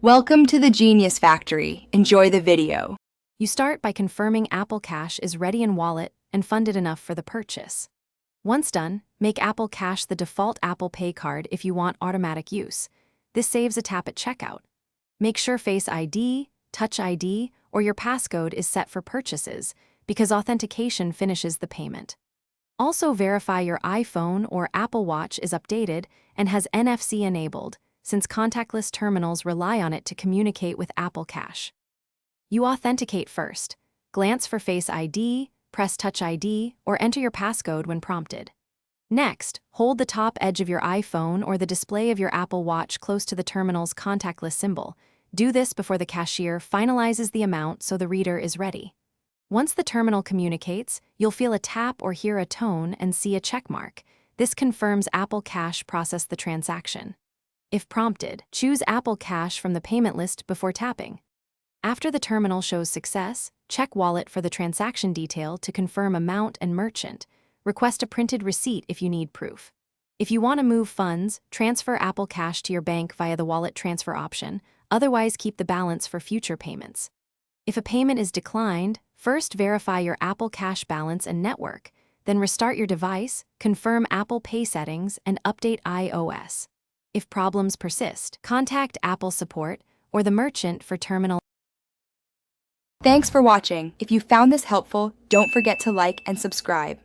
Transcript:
Welcome to the Genius Factory. Enjoy the video. You start by confirming Apple Cash is ready in Wallet and funded enough for the purchase. Once done, make Apple Cash the default Apple Pay card if you want automatic use. This saves a tap at checkout. Make sure Face ID, Touch ID, or your passcode is set for purchases because authentication finishes the payment. Also verify your iPhone or Apple Watch is updated and has NFC enabled, since contactless terminals rely on it to communicate with Apple Cash. You authenticate first. Glance for Face ID, press Touch ID, or enter your passcode when prompted. Next, hold the top edge of your iPhone or the display of your Apple Watch close to the terminal's contactless symbol. Do this before the cashier finalizes the amount so the reader is ready. Once the terminal communicates, you'll feel a tap or hear a tone and see a check mark. This confirms Apple Cash processed the transaction. If prompted, choose Apple Cash from the payment list before tapping. After the terminal shows success, check Wallet for the transaction detail to confirm amount and merchant. Request a printed receipt if you need proof. If you want to move funds, transfer Apple Cash to your bank via the Wallet transfer option, otherwise keep the balance for future payments. If a payment is declined, first verify your Apple Cash balance and network, then restart your device, confirm Apple Pay settings, and update iOS. If problems persist, contact Apple support or the merchant for terminal. Thanks for watching. If you found this helpful, don't forget to like and subscribe.